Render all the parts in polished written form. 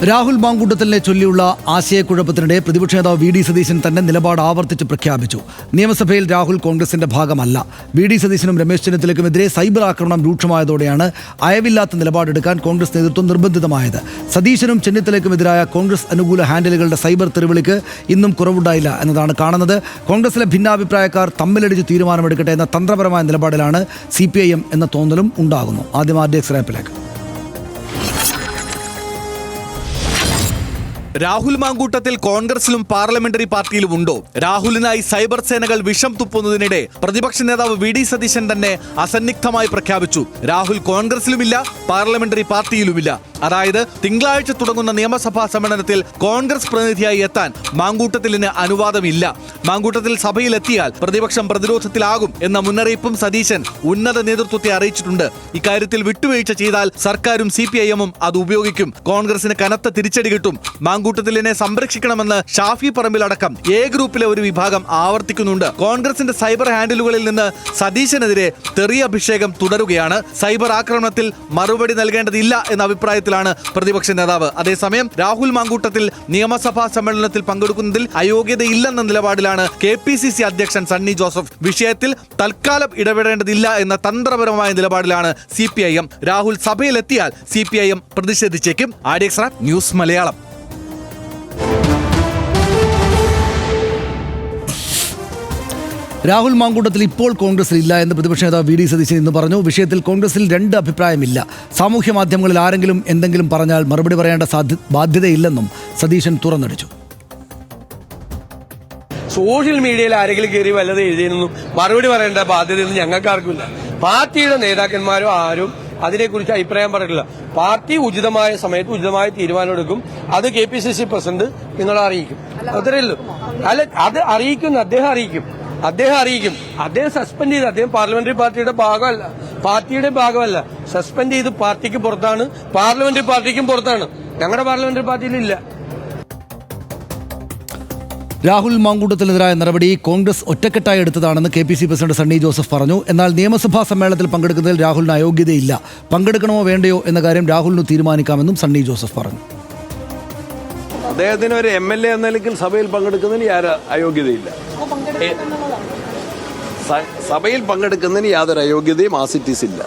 രാഹുൽ മാങ്കൂട്ടത്തിലിനെ ചൊല്ലിയുള്ള ആശയക്കുഴപ്പത്തിനിടെ പ്രതിപക്ഷ നേതാവ് വി ഡി സതീശൻ തന്നെ നിലപാട് ആവർത്തിച്ച് പ്രഖ്യാപിച്ചു. നിയമസഭയിൽ രാഹുൽ കോൺഗ്രസിന്റെ ഭാഗമല്ല. വി ഡി സതീശനും രമേശ് ചെന്നിത്തലയ്ക്കുമെതിരെ സൈബർ ആക്രമണം രൂക്ഷമായതോടെയാണ് അയവില്ലാത്ത നിലപാടെടുക്കാൻ കോൺഗ്രസ് നേതൃത്വം നിർബന്ധിതമായത്. സതീശനും ചെന്നിത്തലയ്ക്കുമെതിരായ കോൺഗ്രസ് അനുകൂല ഹാൻഡിലുകളുടെ സൈബർ തെറിവിളിക്ക് ഇന്നും കുറവുണ്ടായില്ല എന്നതാണ് കാണുന്നത്. കോൺഗ്രസിലെ ഭിന്നാഭിപ്രായക്കാർ തമ്മിലടിച്ച് തീരുമാനമെടുക്കട്ടെ എന്ന തന്ത്രപരമായ നിലപാടിലാണ് CPIM എന്ന തോന്നലും ഉണ്ടാകുന്നു. ആദ്യം RDX റാപ്പിലേക്ക്. രാഹുൽ മാങ്കൂട്ടത്തിൽ കോൺഗ്രസിലും പാർലമെന്ററി പാർട്ടിയിലും ഉണ്ടോ? രാഹുലിനായി സൈബർ സേനകൾ വിഷം തുപ്പുന്നതിനിടെ പ്രതിപക്ഷ നേതാവ് വി ഡി സതീശൻ തന്നെ അസന്നിഗ്ധമായി പ്രഖ്യാപിച്ചു, രാഹുൽ കോൺഗ്രസിലുമില്ല, പാർലമെന്ററി പാർട്ടിയിലുമില്ല. അതായത് തിങ്കളാഴ്ച തുടങ്ങുന്ന നിയമസഭാ സമ്മേളനത്തിൽ കോൺഗ്രസ് പ്രതിനിധിയായി എത്താൻ മാങ്കൂട്ടത്തിലിന് അനുവാദമില്ല. മാങ്കൂട്ടത്തിൽ സഭയിലെത്തിയാൽ പ്രതിപക്ഷം പ്രതിരോധത്തിലാകും എന്ന മുന്നറിയിപ്പും സതീശൻ ഉന്നത നേതൃത്വത്തെ അറിയിച്ചിട്ടുണ്ട്. ഇക്കാര്യത്തിൽ വിട്ടുവീഴ്ച ചെയ്താൽ സർക്കാരും CPIM അത് ഉപയോഗിക്കും. കോൺഗ്രസിന് കനത്ത തിരിച്ചടി കിട്ടും. മാങ്കൂട്ടത്തിലിനെ സംരക്ഷിക്കണമെന്ന് ഷാഫി പറമ്പിലടക്കം A ഗ്രൂപ്പിലെ ഒരു വിഭാഗം ആവർത്തിക്കുന്നുണ്ട്. കോൺഗ്രസിന്റെ സൈബർ ഹാൻഡിലുകളിൽ നിന്ന് സതീശനെതിരെ തെറി അഭിഷേകം തുടരുകയാണ്. സൈബർ ആക്രമണത്തിൽ മറുപടി നൽകേണ്ടതില്ല എന്ന അഭിപ്രായത്തിലാണ് പ്രതിപക്ഷ നേതാവ്. അതേസമയം രാഹുൽ മാങ്കൂട്ടത്തിൽ നിയമസഭാ സമ്മേളനത്തിൽ പങ്കെടുക്കുന്നതിൽ അയോഗ്യതയില്ലെന്ന നിലപാടിലാണ് KPCC അധ്യക്ഷൻ സണ്ണി ജോസഫ്. വിഷയത്തിൽ തൽക്കാലം ഇടപെടേണ്ടതില്ല എന്ന തന്ത്രപരമായ നിലപാടിലാണ് CPIM. രാഹുൽ സഭയിലെത്തിയാൽ CPIM പ്രതിഷേധിച്ചേക്കും. RDX news Malayalam. രാഹുൽ മാങ്കൂട്ടത്തിൽ ഇപ്പോൾ കോൺഗ്രസിൽ ഇല്ല എന്ന് പ്രതിപക്ഷ നേതാവ് വി ഡി സതീശൻ ഇന്ന് പറഞ്ഞു. വിഷയത്തിൽ കോൺഗ്രസിൽ രണ്ട് അഭിപ്രായമില്ല. സാമൂഹ്യ മാധ്യമങ്ങളിൽ ആരെങ്കിലും എന്തെങ്കിലും പറഞ്ഞാൽ മറുപടി പറയേണ്ട ബാധ്യതയില്ലെന്നും സതീശൻ തുറന്നടിച്ചു. സോഷ്യൽ മീഡിയയിൽ ആരെങ്കിലും കയറി വല്ലത് എഴുതിയെന്നും മറുപടി പറയേണ്ട ബാധ്യതയൊന്നും ഞങ്ങൾക്കാർക്കില്ല. പാർട്ടിയുടെ നേതാക്കന്മാരോ ആരും അതിനെക്കുറിച്ച് അഭിപ്രായം പറഞ്ഞിട്ടില്ല. പാർട്ടി ഉചിതമായ സമയത്ത് ഉചിതമായ തീരുമാനമെടുക്കും. അത് KPCC പ്രസിഡന്റ് നിങ്ങളെ അറിയിക്കും. അത്രയല്ലോ. അല്ല, അത് അറിയിക്കും. അദ്ദേഹം സസ്പെൻഡ് ചെയ്ത്, അദ്ദേഹം പാർലമെന്ററി പാർട്ടിയുടെ ഭാഗമല്ല. സസ്പെൻഡ് ചെയ്ത് പാർട്ടിക്ക് പുറത്താണ്, പാർലമെന്ററി പാർട്ടിക്കും പുറത്താണ്. ഞങ്ങളുടെ പാർലമെന്ററി പാർട്ടിയിലില്ല. രാഹുൽ മാങ്കൂട്ടത്തിനെതിരായ നടപടി കോൺഗ്രസ് ഒറ്റക്കെട്ടായി എടുത്തതാണെന്ന് KPCC പ്രസിഡന്റ് സണ്ണി ജോസഫ് പറഞ്ഞു. എന്നാൽ നിയമസഭാ സമ്മേളനത്തിൽ പങ്കെടുക്കുന്നതിൽ രാഹുലിന് അയോഗ്യതയില്ല. പങ്കെടുക്കണമോ വേണ്ടയോ എന്ന കാര്യം രാഹുലിന് തീരുമാനിക്കാമെന്നും സണ്ണി ജോസഫ് പറഞ്ഞു. അദ്ദേഹത്തിന് ഒരു MLA എന്ന നിലയ്ക്ക് സഭയിൽ പങ്കെടുക്കുന്നതിന് അയോഗ്യതയില്ല. സഭയിൽ പങ്കെടുക്കുന്നതിന് യാതൊരു അയോഗ്യതയും ആസിറ്റീസ് ഇല്ല.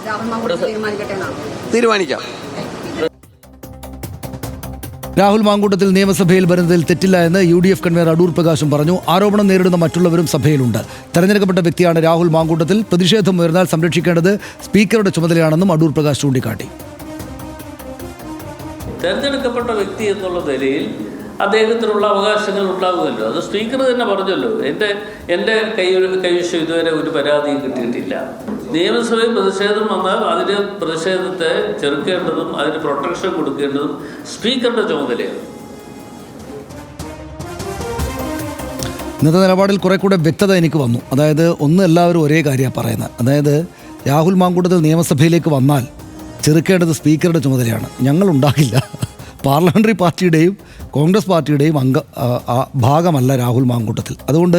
തീരുമാനിക്കാം. രാഹുൽ മാങ്കൂട്ടത്തിൽ നിയമസഭയിൽ വരുന്നതിൽ തെറ്റില്ല എന്ന് UDF കൺവീനർ അടൂർ പ്രകാശും പറഞ്ഞു. ആരോപണം നേരിടുന്ന മറ്റുള്ളവരും സഭയിലുണ്ട്. തെരഞ്ഞെടുക്കപ്പെട്ട വ്യക്തിയാണ് രാഹുൽ മാങ്കൂട്ടത്തിൽ. പ്രതിഷേധം ഉയർന്നാൽ സംരക്ഷിക്കേണ്ടത് സ്പീക്കറുടെ ചുമതലയാണെന്നും അടൂർ പ്രകാശ് ചൂണ്ടിക്കാട്ടി. തെരഞ്ഞെടുക്കപ്പെട്ട വ്യക്തി എന്നുള്ള നിലയിൽ അദ്ദേഹത്തിനുള്ള അവകാശങ്ങൾ ഉണ്ടാകുമല്ലോ. അത് സ്പീക്കർ തന്നെ പറഞ്ഞല്ലോ. എൻ്റെ കൈവശം ഇതുവരെ ഒരു പരാതിയും കിട്ടിയിട്ടില്ല. നിയമസഭയിൽ പ്രതിഷേധം വന്നാൽ അതിന് പ്രതിഷേധത്തെ ചെറുക്കേണ്ടതും അതിന് പ്രൊട്ടക്ഷൻ കൊടുക്കേണ്ടതും സ്പീക്കറുടെ ചുമതലയാണ്. ഇന്നത്തെ നിലപാടിൽ കുറെ കൂടെ വ്യക്തത എനിക്ക് വന്നു. അതായത് എല്ലാവരും ഒരേ കാര്യമാണ് പറയുന്നത്. അതായത് രാഹുൽ മാങ്കൂട്ടത്തിൽ നിയമസഭയിലേക്ക് വന്നാൽ ചെറുക്കേണ്ടത് സ്പീക്കറുടെ ചുമതലയാണ്. ഞങ്ങളുണ്ടാകില്ല. പാർലമെൻ്ററി പാർട്ടിയുടെയും കോൺഗ്രസ് പാർട്ടിയുടെയും ഭാഗമല്ല രാഹുൽ മാങ്കൂട്ടത്തിൽ. അതുകൊണ്ട്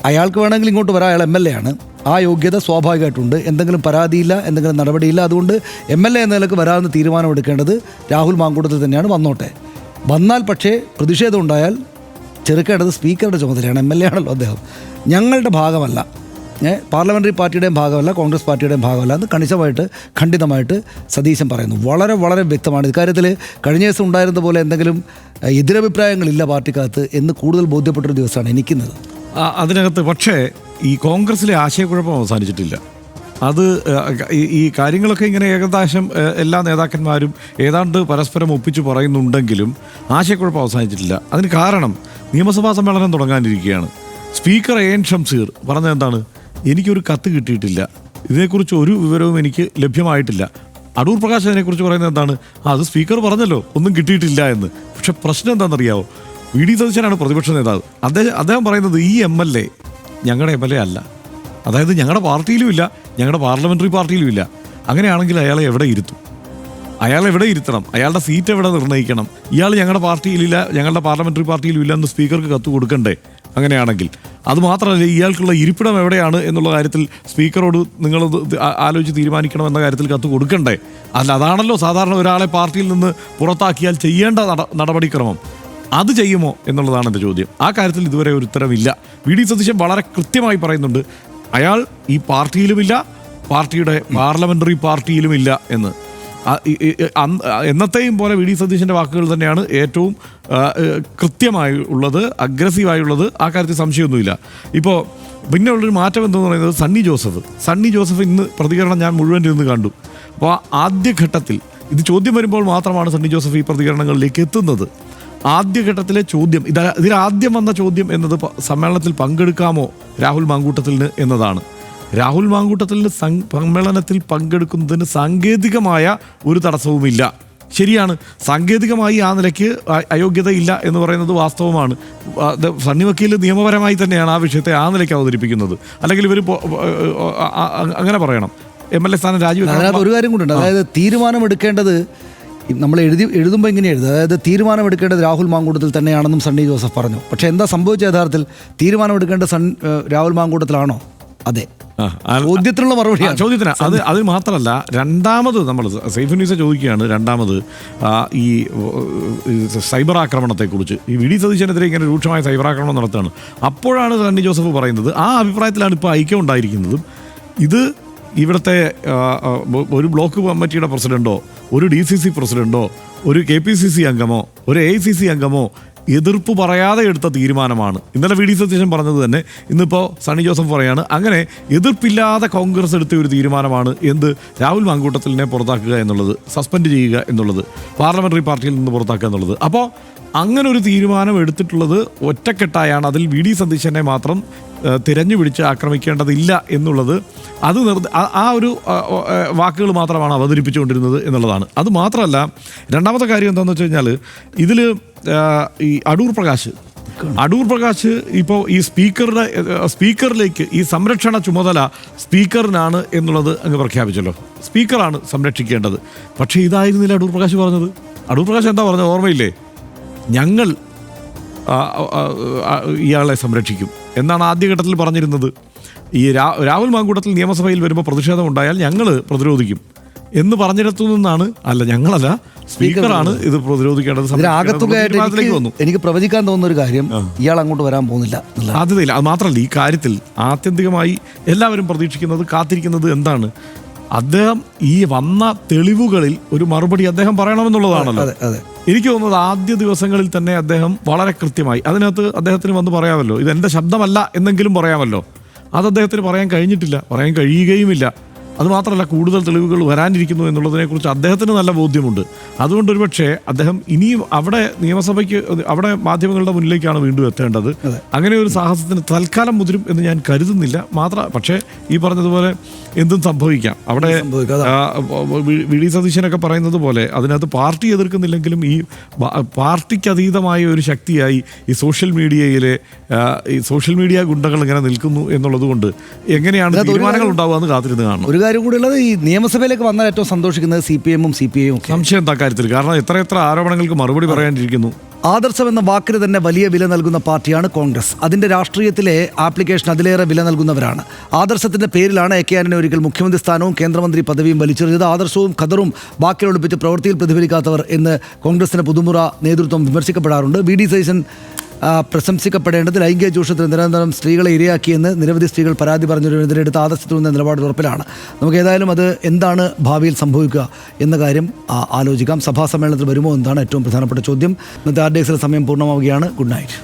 അയാൾക്ക് വേണമെങ്കിൽ ഇങ്ങോട്ട് വരാം. അയാൾ MLA ആണ്. ആ യോഗ്യത സ്വാഭാവികമായിട്ടുണ്ട്. എന്തെങ്കിലും പരാതിയില്ല, എന്തെങ്കിലും നടപടിയില്ല. അതുകൊണ്ട് MLA എന്ന നിലക്ക് വരാമെന്ന് തീരുമാനമെടുക്കേണ്ടത് രാഹുൽ മാങ്കൂട്ടത്തിൽ തന്നെയാണ്. വന്നാൽ പക്ഷേ പ്രതിഷേധം ഉണ്ടായാൽ ചെറുക്കേണ്ടത് സ്പീക്കറുടെ ചുമതലയാണ്. MLA ആണല്ലോ അദ്ദേഹം. ഞങ്ങളുടെ ഭാഗമല്ല, പാർലമെൻ്ററി പാർട്ടിയുടെയും ഭാഗമല്ല, കോൺഗ്രസ് പാർട്ടിയുടെയും ഭാഗമല്ല എന്ന് ഖണ്ഡിതമായിട്ട് സതീശൻ പറയുന്നു. വളരെ വളരെ വ്യക്തമാണ്. ഇക്കാര്യത്തിൽ കഴിഞ്ഞ ദിവസം ഉണ്ടായിരുന്ന പോലെ എന്തെങ്കിലും എതിരഭിപ്രായങ്ങളില്ല പാർട്ടിക്കകത്ത് എന്ന് കൂടുതൽ ബോധ്യപ്പെട്ടൊരു ദിവസമാണ് എനിക്കുന്നത്. അതിനകത്ത് പക്ഷേ ഈ കോൺഗ്രസിലെ ആശയക്കുഴപ്പം അവസാനിച്ചിട്ടില്ല. അത് ഈ കാര്യങ്ങളൊക്കെ ഇങ്ങനെ ഏകദേശം എല്ലാ നേതാക്കന്മാരും ഏതാണ്ട് പരസ്പരം ഒപ്പിച്ച് പറയുന്നുണ്ടെങ്കിലും ആശയക്കുഴപ്പം അവസാനിച്ചിട്ടില്ല. അതിന് കാരണം നിയമസഭാ സമ്മേളനം തുടങ്ങാനിരിക്കുകയാണ്. സ്പീക്കർ AN ഷംസീർ പറഞ്ഞത് എന്താണ്? എനിക്കൊരു കത്ത് കിട്ടിയിട്ടില്ല, ഇതിനെക്കുറിച്ച് ഒരു വിവരവും എനിക്ക് ലഭ്യമായിട്ടില്ല. അടൂർ പ്രകാശ് അതിനെക്കുറിച്ച് പറയുന്നത് എന്താണ്? അത് സ്പീക്കർ പറഞ്ഞല്ലോ, ഒന്നും കിട്ടിയിട്ടില്ല എന്ന്. പക്ഷെ പ്രശ്നം എന്താണെന്നറിയാമോ? വി ഡി സതീശനാണ് പ്രതിപക്ഷ നേതാവ്. അദ്ദേഹം പറയുന്നത് ഈ MLA ഞങ്ങളുടെ MLA അല്ല. അതായത് ഞങ്ങളുടെ പാർട്ടിയിലും ഇല്ല, ഞങ്ങളുടെ പാർലമെൻ്ററി പാർട്ടിയിലും ഇല്ല. അങ്ങനെയാണെങ്കിൽ അയാളെ എവിടെ ഇരുത്തണം? അയാളുടെ സീറ്റ് എവിടെ നിർണ്ണയിക്കണം? ഇയാൾ ഞങ്ങളുടെ പാർട്ടിയിലില്ല, ഞങ്ങളുടെ പാർലമെൻ്ററി പാർട്ടിയിലും ഇല്ല എന്ന് സ്പീക്കർക്ക് കത്ത് കൊടുക്കണ്ടേ? അങ്ങനെയാണെങ്കിൽ അതുമാത്രമല്ല ഇയാൾക്കുള്ള ഇരിപ്പിടം എവിടെയാണ് എന്നുള്ള കാര്യത്തിൽ സ്പീക്കറോട് നിങ്ങൾ ആലോചിച്ച് തീരുമാനിക്കണമെന്ന കാര്യത്തിൽ കത്ത് കൊടുക്കണ്ടേ? അല്ല, അതാണല്ലോ സാധാരണ ഒരാളെ പാർട്ടിയിൽ നിന്ന് പുറത്താക്കിയാൽ ചെയ്യേണ്ട നടപടിക്രമം. അത് ചെയ്യുമോ എന്നുള്ളതാണ് എൻ്റെ ചോദ്യം. ആ കാര്യത്തിൽ ഇതുവരെ ഒരു ഉത്തരവില്ല. വി.ഡി. സതീശൻ വളരെ കൃത്യമായി പറയുന്നുണ്ട്, അയാൾ ഈ പാർട്ടിയിലുമില്ല, പാർട്ടിയുടെ പാർലമെൻ്ററി പാർട്ടിയിലുമില്ല എന്ന്. എന്നത്തെയും പോലെ വി.ഡി. സതീശൻ്റെ വാക്കുകൾ തന്നെയാണ് ഏറ്റവും കൃത്യമായി ഉള്ളത്, അഗ്രസീവായുള്ളത്. ആ കാര്യത്തിൽ സംശയമൊന്നുമില്ല. ഇപ്പോൾ പിന്നെ ഉള്ളൊരു മാറ്റം എന്തെന്ന് പറയുന്നത് സണ്ണി ജോസഫ് ഇന്ന് പ്രതികരണം ഞാൻ മുഴുവൻ ഇരുന്ന് കണ്ടു. അപ്പോൾ ആദ്യഘട്ടത്തിൽ ഇത് ചോദ്യം വരുമ്പോൾ മാത്രമാണ് സണ്ണി ജോസഫ് ഈ പ്രതികരണങ്ങളിലേക്ക് എത്തുന്നത്. ആദ്യഘട്ടത്തിലെ ചോദ്യം ഇതിലാദ്യം വന്ന ചോദ്യം എന്നത് സമ്മേളനത്തിൽ പങ്കെടുക്കാമോ രാഹുൽ മാങ്കൂട്ടത്തിന് എന്നതാണ്. രാഹുൽ മാങ്കൂട്ടത്തിന് സമ്മേളനത്തിൽ പങ്കെടുക്കുന്നതിന് സാങ്കേതികമായ ഒരു തടസ്സവുമില്ല. ശരിയാണ്, സാങ്കേതികമായി ആ നിലയ്ക്ക് അയോഗ്യതയില്ല എന്ന് പറയുന്നത് വാസ്തവമാണ്. സണ്ണി വക്കീൽ നിയമപരമായി തന്നെയാണ് ആ വിഷയത്തെ ആ നിലയ്ക്ക് അവതരിപ്പിക്കുന്നത്. അല്ലെങ്കിൽ ഇവർ അങ്ങനെ പറയണം, MLA സ്ഥാനം രാജിവെക്കണം. അതിനകത്ത് ഒരു കാര്യം കൂട്ടുണ്ട്. അതായത് തീരുമാനമെടുക്കേണ്ടത് നമ്മൾ എഴുതുമ്പോൾ ഇങ്ങനെ എഴുതുക, അതായത് തീരുമാനമെടുക്കേണ്ടത് രാഹുൽ മാങ്കൂട്ടത്തിൽ തന്നെയാണെന്നും സണ്ണി ജോസഫ് പറഞ്ഞു. പക്ഷേ എന്താ സംഭവിച്ച യഥാർത്ഥത്തിൽ തീരുമാനമെടുക്കേണ്ടത് രാഹുൽ മാങ്കൂട്ടത്തിലാണോ? അതെ, ചോദ്യത്തിനുള്ള മറുപടിയാണ്. ചോദ്യത്തിന് അത് മാത്രമല്ല, രണ്ടാമത് നമ്മൾ സൈഫ് ന്യൂസ് ചോദിക്കുകയാണ്, രണ്ടാമത് ഈ സൈബർ ആക്രമണത്തെക്കുറിച്ച് ഈ വി.ഡി. സതീശനെതിരെ ഇങ്ങനെ രൂക്ഷമായ സൈബർ ആക്രമണം നടത്തുകയാണ്. അപ്പോഴാണ് സണ്ണി ജോസഫ് പറയുന്നത്, ആ അഭിപ്രായത്തിലാണ് ഇപ്പോൾ ഐക്യം ഉണ്ടായിരിക്കുന്നതും. ഇത് ഇവിടുത്തെ ഒരു ബ്ലോക്ക് കമ്മിറ്റിയുടെ പ്രസിഡന്റോ ഒരു DCC പ്രസിഡന്റോ ഒരു KPCC അംഗമോ ഒരു AICC അംഗമോ എതിർപ്പ് പറയാതെ എടുത്ത തീരുമാനമാണ്. ഇന്നലെ വി.ഡി. സതീശൻ പറഞ്ഞത് തന്നെ ഇന്നിപ്പോൾ സണ്ണി ജോസഫ് പറയാണ്, അങ്ങനെ എതിർപ്പില്ലാതെ കോൺഗ്രസ് എടുത്ത ഒരു തീരുമാനമാണ് എന്ത്, രാഹുൽ മാങ്കൂട്ടത്തിലിനെ പുറത്താക്കുക എന്നുള്ളത്, സസ്പെൻഡ് ചെയ്യുക എന്നുള്ളത്, പാർലമെൻ്ററി പാർട്ടിയിൽ നിന്ന് പുറത്താക്കുക എന്നുള്ളത്. അപ്പോൾ അങ്ങനെ ഒരു തീരുമാനം എടുത്തിട്ടുള്ളത് ഒറ്റക്കെട്ടായാണ്. അതിൽ വി.ഡി. സതീശനെ മാത്രം തിരഞ്ഞു പിടിച്ച് ആക്രമിക്കേണ്ടതില്ല എന്നുള്ളത്, അത് ആ ഒരു വാക്കുകൾ മാത്രമാണ് അവതരിപ്പിച്ചുകൊണ്ടിരുന്നത് എന്നുള്ളതാണ്. അത് മാത്രമല്ല, രണ്ടാമത്തെ കാര്യം എന്താണെന്ന് വെച്ച് കഴിഞ്ഞാൽ, ഇതിൽ ഈ അടൂർ പ്രകാശ് ഇപ്പോൾ ഈ സ്പീക്കറിലേക്ക് ഈ സംരക്ഷണ ചുമതല സ്പീക്കറിനാണ് എന്നുള്ളത് അങ്ങ് പ്രഖ്യാപിച്ചല്ലോ. സ്പീക്കറാണ് സംരക്ഷിക്കേണ്ടത്. പക്ഷേ ഇതായിരുന്നില്ല അടൂർ പ്രകാശ് പറഞ്ഞത്. അടൂർ പ്രകാശ് എന്താ പറഞ്ഞത് ഓർമ്മയില്ലേ? ഞങ്ങൾ ഇയാളെ സംരക്ഷിക്കും എന്നാണ് ആദ്യഘട്ടത്തിൽ പറഞ്ഞിരുന്നത്. ഈ രാഹുൽ മാങ്കൂട്ടത്തിൽ നിയമസഭയിൽ വരുമ്പോൾ പ്രതിഷേധം ഉണ്ടായാൽ ഞങ്ങൾ പ്രതിരോധിക്കും എന്ന് പറഞ്ഞിടത്തു നിന്നാണ്, അല്ല ഞങ്ങളല്ല സ്പീക്കറാണ് ഇത് പ്രതിരോധിക്കേണ്ടത്. എനിക്ക് പ്രവചിക്കാൻ തോന്നുന്ന ഒരു കാര്യം, ഇയാൾ അങ്ങോട്ട് വരാൻ പോകുന്നില്ല, സാധ്യതയില്ല. അത് മാത്രമല്ല, ഈ കാര്യത്തിൽ ആത്യന്തികമായി എല്ലാവരും പ്രതീക്ഷിക്കുന്നത്, കാത്തിരിക്കുന്നത് എന്താണ്, അദ്ദേഹം ഈ വന്ന തെളിവുകളിൽ ഒരു മറുപടി അദ്ദേഹം പറയണമെന്നുള്ളതാണല്ലോ. എനിക്ക് തോന്നുന്നത് ആദ്യ ദിവസങ്ങളിൽ തന്നെ അദ്ദേഹം വളരെ കൃത്യമായി, അതിനകത്ത് അദ്ദേഹത്തിന് വന്ന് പറയാമല്ലോ, ഇതെൻ്റെ ശബ്ദമല്ല എന്നെങ്കിലും പറയാമല്ലോ. അത് അദ്ദേഹത്തിന് പറയാൻ കഴിഞ്ഞിട്ടില്ല, പറയാൻ കഴിയുകയുമില്ല. അതുമാത്രമല്ല, കൂടുതൽ തെളിവുകൾ വരാനിരിക്കുന്നു എന്നുള്ളതിനെക്കുറിച്ച് അദ്ദേഹത്തിന് നല്ല ബോധ്യമുണ്ട്. അതുകൊണ്ട് ഒരുപക്ഷെ അദ്ദേഹം ഇനിയും അവിടെ നിയമസഭയ്ക്ക് അവിടെ മാധ്യമങ്ങളുടെ മുന്നിലേക്കാണ് വീണ്ടും എത്തേണ്ടത്. അങ്ങനെ ഒരു സാഹസത്തിന് തൽക്കാലം മുതിരും എന്ന് ഞാൻ കരുതുന്നില്ല. പക്ഷേ ഈ പറഞ്ഞതുപോലെ എന്തും സംഭവിക്കാം. അവിടെ വി.ഡി. സതീശനൊക്കെ പറയുന്നത് പോലെ അതിനകത്ത് പാർട്ടി എതിർക്കുന്നില്ലെങ്കിലും ഈ പാർട്ടിക്ക് അതീതമായ ഒരു ശക്തിയായി ഈ സോഷ്യൽ മീഡിയ ഗുണ്ടകൾ ഇങ്ങനെ നിൽക്കുന്നു എന്നുള്ളത് കൊണ്ട് എങ്ങനെയാണ് തീരുമാനങ്ങൾ ഉണ്ടാവുക എന്ന് കാത്തിരുന്ന് കാണണം. ഒരു കാര്യം കൂടി ഉള്ളത്, ഈ നിയമസഭയിലേക്ക് വന്നാൽ ഏറ്റവും സന്തോഷിക്കുന്നത് CPM-ഉം CPI-യും. സംശയം എന്താ കാര്യത്തിൽ? കാരണം എത്ര ആരോപണങ്ങൾക്ക് മറുപടി പറയാനിരിക്കുന്നു. ആദർശം എന്ന വാക്കിന് തന്നെ വലിയ വില നൽകുന്ന പാർട്ടിയാണ് കോൺഗ്രസ്. അതിൻ്റെ രാഷ്ട്രീയത്തിലെ ആപ്ലിക്കേഷൻ അതിലേറെ വില നൽകുന്നവരാണ്. ആദർശത്തിൻ്റെ പേരിലാണ് AK ആന്റണി ഒരിക്കൽ മുഖ്യമന്ത്രി സ്ഥാനവും കേന്ദ്രമന്ത്രി പദവിയും വലിച്ചെറിഞ്ഞത്. ആദർശവും ഖദറും ബാക്കിയൊളിപ്പിച്ച് പ്രവൃത്തിയിൽ പ്രതിഫലിക്കാത്തവർ എന്ന് കോൺഗ്രസിൻ്റെ പുതുമുറ നേതൃത്വം വിമർശിക്കപ്പെടാറുണ്ട്. വി.ഡി. സതീശൻ പ്രശംസിക്കപ്പെടേണ്ടത് ലൈംഗിക ചൂഷണത്തിന് നിരന്തരം സ്ത്രീകളെ ഇരയാക്കിയെന്ന് നിരവധി സ്ത്രീകൾ പരാതി പറഞ്ഞതിനെതിരെ എടുത്ത ആദർശത്തിൽ നിന്ന് നിലപാട് ഉറപ്പിലാണ്. നമുക്ക് ഏതായാലും അത് എന്താണ് ഭാവിയിൽ സംഭവിക്കുക എന്ന കാര്യം ആലോചിക്കാം. സഭാ സമ്മേളനത്തിൽ വരുമോ എന്നതാണ് ഏറ്റവും പ്രധാനപ്പെട്ട ചോദ്യം. ഇന്നത്തെ RDXL സമയം പൂർണ്ണമാവുകയാണ്. Good night.